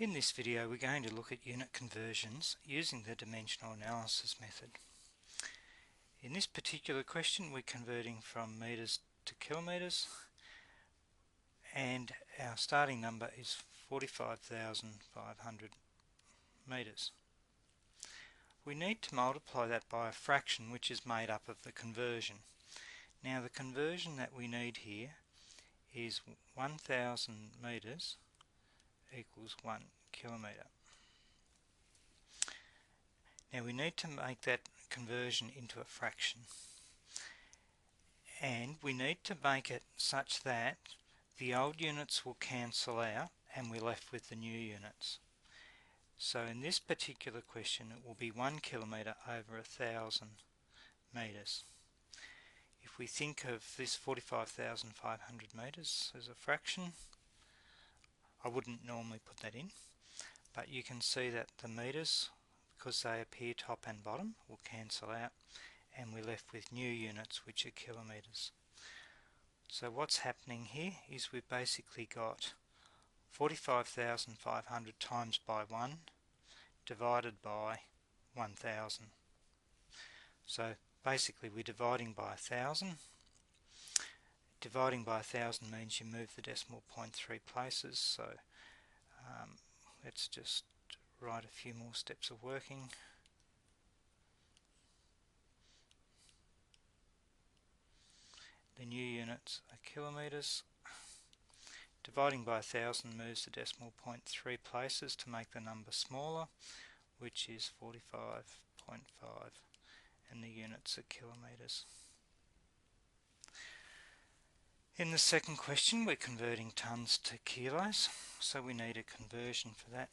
In this video we're going to look at unit conversions using the dimensional analysis method. In this particular question we're converting from metres to kilometres and our starting number is 45,500 metres. We need to multiply that by a fraction which is made up of the conversion. Now the conversion that we need here is 1,000 metres equals 1 kilometre. Now we need to make that conversion into a fraction, and we need to make it such that the old units will cancel out and we're left with the new units. So in this particular question it will be 1 kilometre over 1,000 metres. If we think of this 45,500 metres as a fraction, I wouldn't normally put that in, but you can see that the metres, because they appear top and bottom, will cancel out and we're left with new units which are kilometres. So what's happening here is we've basically got 45,500 times by 1 divided by 1,000. So basically we're dividing by 1,000. Dividing by 1,000 means you move the decimal point 3 places, so let's just write a few more steps of working. The new units are kilometres. Dividing by 1,000 moves the decimal point 3 places to make the number smaller, which is 45.5, and the units are kilometres. In the second question we're converting tonnes to kilos, so we need a conversion for that.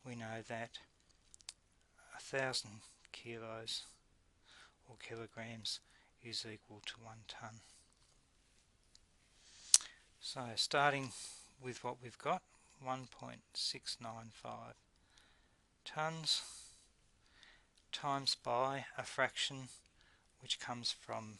We know that 1,000 kilos or kilograms is equal to 1 tonne. So starting with what we've got, 1.695 tonnes times by a fraction which comes from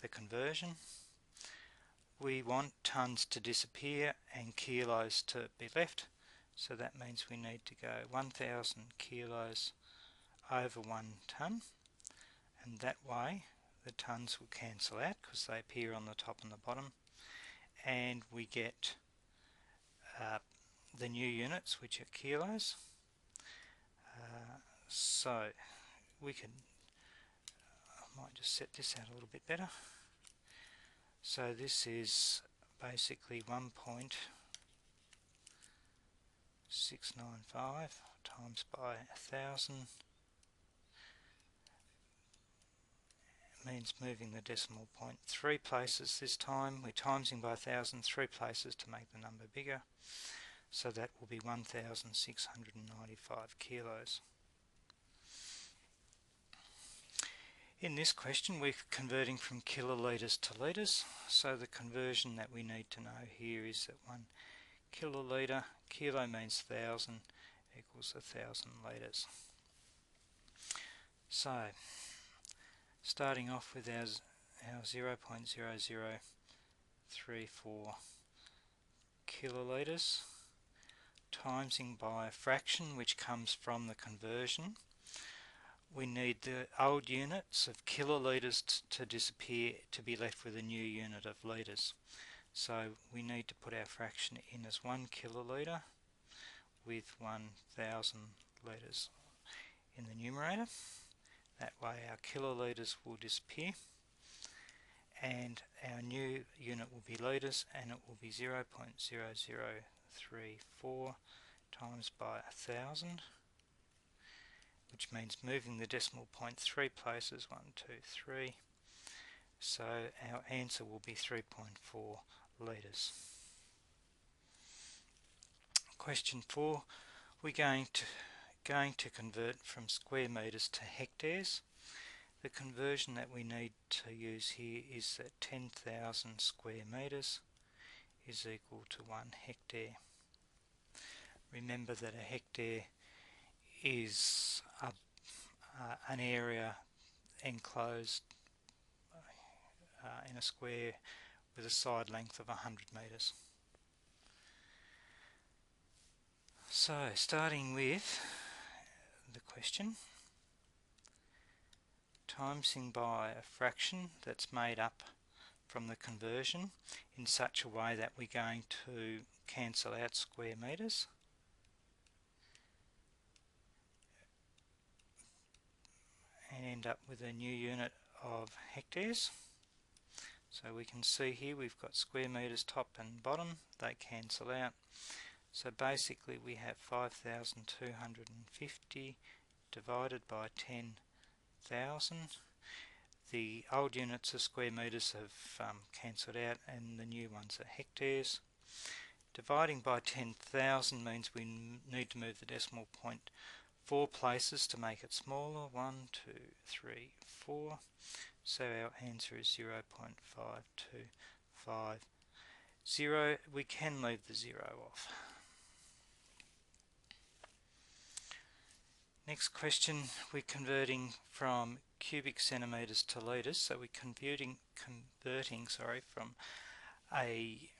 the conversion. We want tonnes to disappear and kilos to be left, so that means we need to go 1,000 kilos over 1 tonne, and that way the tonnes will cancel out because they appear on the top and the bottom, and we get the new units which are kilos. So we can, I might just set this out a little bit better. So this is basically 1.695 times by 1,000 means moving the decimal point 3 places this time. We're timesing by 1,000 3 places to make the number bigger, so that will be 1,695 kilos. In this question we're converting from kilolitres to litres, so the conversion that we need to know here is that 1 kilolitre, kilo means 1,000, equals 1,000 litres. So starting off with our 0.0034 kilolitres, timesing by a fraction which comes from the conversion. We need the old units of kilolitres to disappear to be left with a new unit of litres. So we need to put our fraction in as 1 kilolitre with 1,000 litres in the numerator. That way our kilolitres will disappear and our new unit will be litres, and it will be 0.0034 times by 1,000, which means moving the decimal point 3 places, 1, 2, 3. So our answer will be 3.4 litres. Question 4, we're going to convert from square metres to hectares. The conversion that we need to use here is that 10,000 square metres is equal to 1 hectare. Remember that a hectare is an area enclosed in a square with a side length of 100 metres. So starting with the question, timesing by a fraction that's made up from the conversion in such a way that we're going to cancel out square metres and end up with a new unit of hectares. So we can see here we've got square metres top and bottom, they cancel out. So basically we have 5,250 divided by 10,000. The old units of square metres have cancelled out and the new ones are hectares. Dividing by 10,000 means we need to move the decimal point 4 places to make it smaller. 1, 2, 3, 4. So our answer is 0.5250. We can leave the 0 off. Next question, we're converting from cubic centimetres to litres, so we're converting from a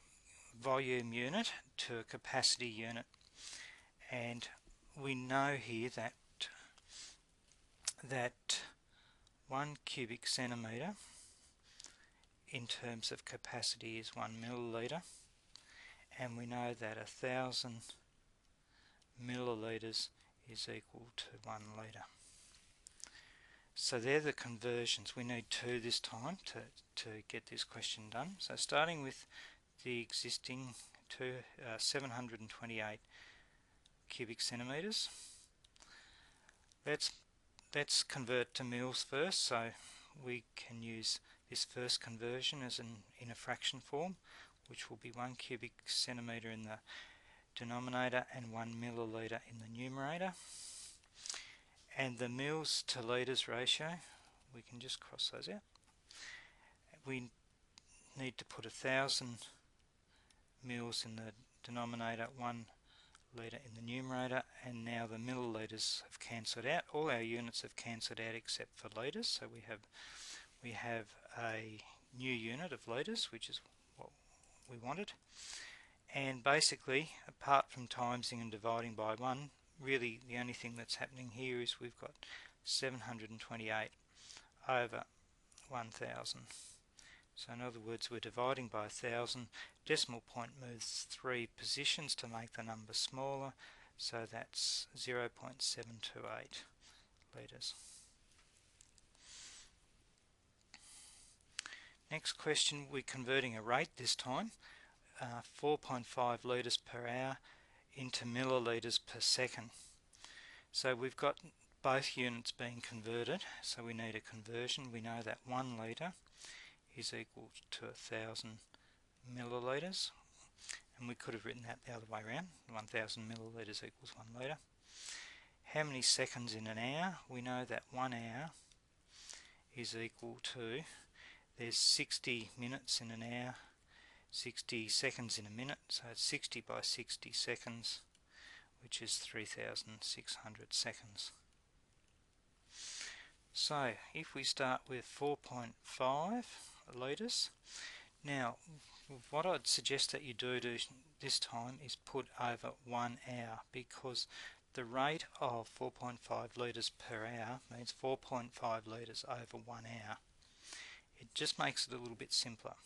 volume unit to a capacity unit, and we know here that 1 cubic centimetre in terms of capacity is 1 millilitre, and we know that 1,000 millilitres is equal to 1 litre. So they're the conversions. We need 2 this time to get this question done. So starting with the existing 728 cubic centimetres, let's convert to mils first. So we can use this first conversion as in a fraction form, which will be 1 cubic centimetre in the denominator and 1 millilitre in the numerator. And the mils to litres ratio, we can just cross those out. We need to put 1,000 mils in the denominator, 1 litre in the numerator, and now the millilitres have cancelled out. All our units have cancelled out except for litres, so we have a new unit of litres, which is what we wanted. And basically, apart from timesing and dividing by 1, really the only thing that's happening here is we've got 728 over 1,000. So in other words, we're dividing by 1,000. Decimal point moves 3 positions to make the number smaller, so that's 0.728 litres. Next question, we're converting a rate this time, 4.5 litres per hour into millilitres per second. So we've got both units being converted, so we need a conversion. We know that 1 litre is equal to 1,000 millilitres, and we could have written that the other way around, 1,000 millilitres equals 1 litre. How many seconds in an hour? We know that 1 hour is equal to, there's 60 minutes in an hour, 60 seconds in a minute, so it's 60 by 60 seconds, which is 3,600 seconds. So if we start with 4.5 litres, now what I'd suggest that you do this time is put over 1 hour, because the rate of 4.5 litres per hour means 4.5 litres over 1 hour. It just makes it a little bit simpler.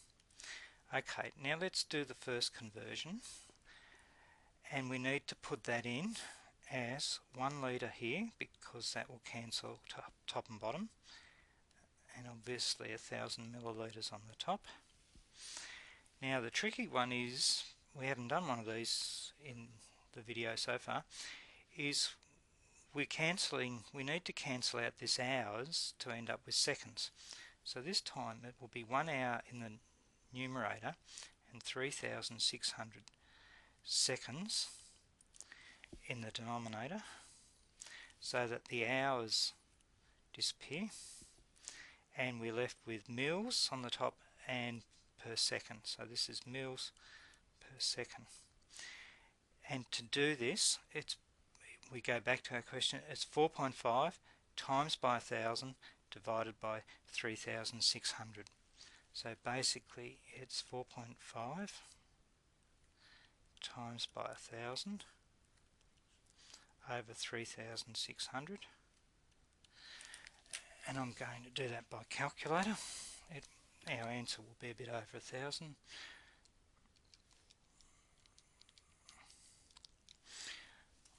Okay, now let's do the first conversion, and we need to put that in as 1 litre here, because that will cancel top and bottom, and obviously 1,000 millilitres on the top. Now the tricky one is, we haven't done one of these in the video so far, is we need to cancel out this hours to end up with seconds. So this time it will be 1 hour in the numerator and 3,600 seconds in the denominator, so that the hours disappear and we're left with mils on the top and per second. So this is mils per second. And to do this, we go back to our question, it's 4.5 times by 1,000 divided by 3,600. So basically it's 4.5 times by 1,000 over 3,600, and I'm going to do that by calculator. Our answer will be a bit over 1,000.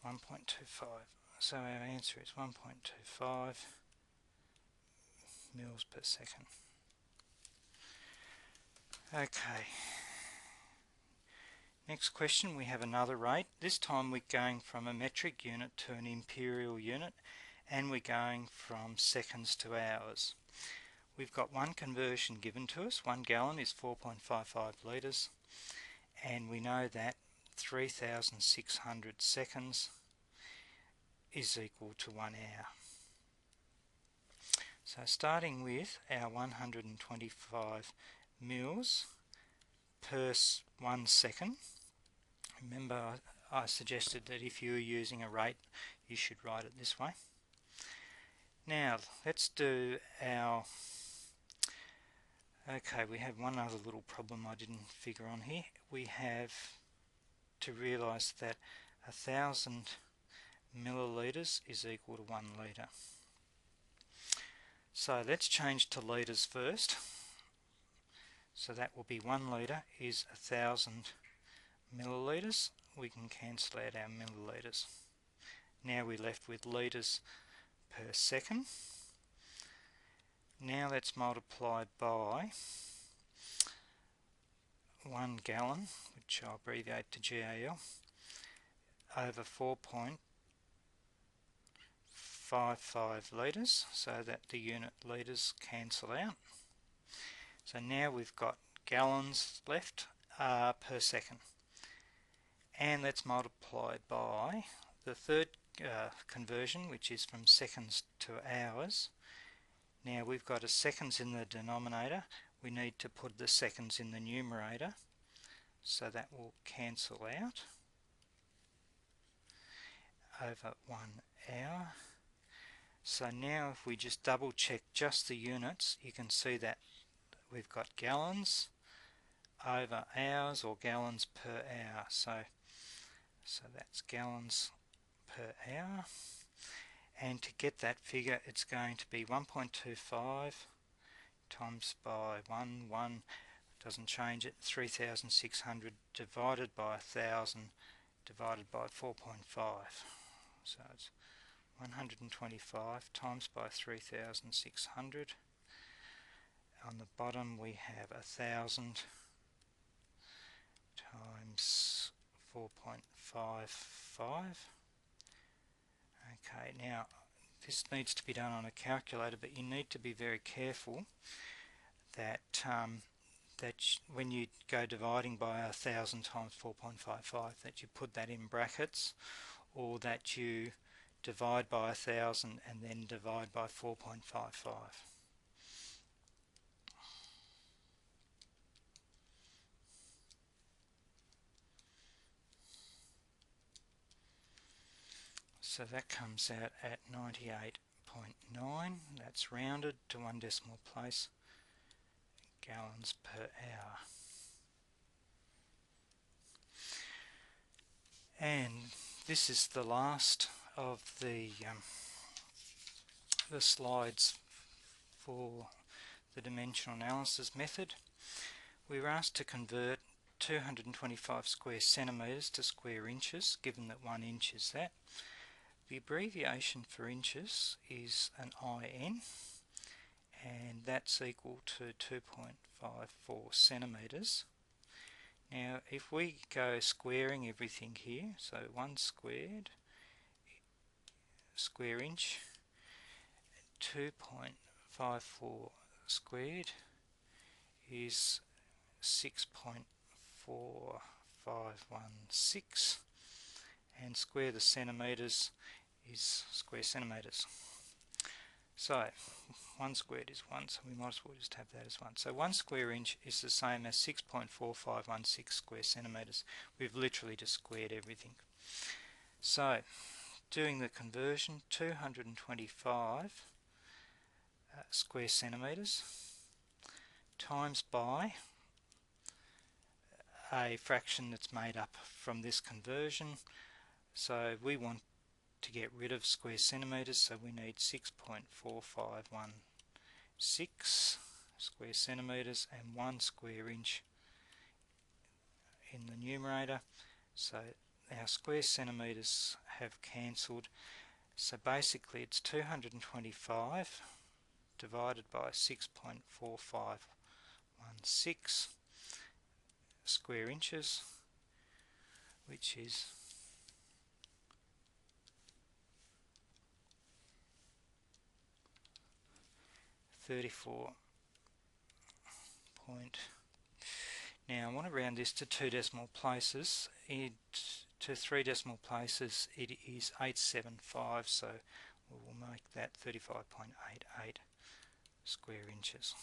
1.25. So our answer is 1.25 mils per second. Okay. Next question, we have another rate. This time we're going from a metric unit to an imperial unit, and we're going from seconds to hours. We've got one conversion given to us. 1 gallon is 4.55 litres, and we know that 3,600 seconds is equal to 1 hour. So starting with our 125 mils per 1 second. Remember, I suggested that if you were using a rate, you should write it this way. Now, let's do our... Okay, we have one other little problem I didn't figure on here. We have to realise that 1,000 millilitres is equal to 1 litre. So let's change to litres first. So that will be 1 litre is 1,000 millilitres. We can cancel out our millilitres. Now we're left with litres per second. Now let's multiply by 1 gallon, which I'll abbreviate to GAL, over 4.55 litres, so that the unit litres cancel out. So now we've got gallons left per second. And let's multiply by the third conversion, which is from seconds to hours. Now we've got a seconds in the denominator. We need to put the seconds in the numerator, so that will cancel out over 1 hour. So now if we just double check just the units, you can see that we've got gallons over hours, or gallons per hour. So that's gallons per hour. And to get that figure, it's going to be 1.25 times by 1 doesn't change it, 3,600 divided by 1,000 divided by 4.5. So it's 125 times by 3,600. On the bottom we have 1,000 times 4.55. Okay, now this needs to be done on a calculator, but you need to be very careful that when you go dividing by 1,000 times 4.55, that you put that in brackets, or that you divide by 1,000 and then divide by 4.55. So that comes out at 98.9. That's rounded to 1 decimal place, gallons per hour. And this is the last of the slides for the dimensional analysis method. We were asked to convert 225 square centimetres to square inches, given that 1 inch is that. The abbreviation for inches is an IN, and that's equal to 2.54 centimetres. Now if we go squaring everything here, so 1 squared, square inch, 2.54 squared is 6.4516, and square the centimetres is square centimetres. So 1 squared is 1, so we might as well just have that as 1. So 1 square inch is the same as 6.4516 square centimetres. We've literally just squared everything. So doing the conversion, 225 square centimetres times by a fraction that's made up from this conversion. So we want to get rid of square centimetres, so we need 6.4516 square centimetres and 1 square inch in the numerator. So our square centimetres have cancelled, so basically it's 225 divided by 6.4516 square inches, which is 34 point. Now I want to round this to 2 decimal places. To 3 decimal places it is 875, so we will make that 35.88 square inches.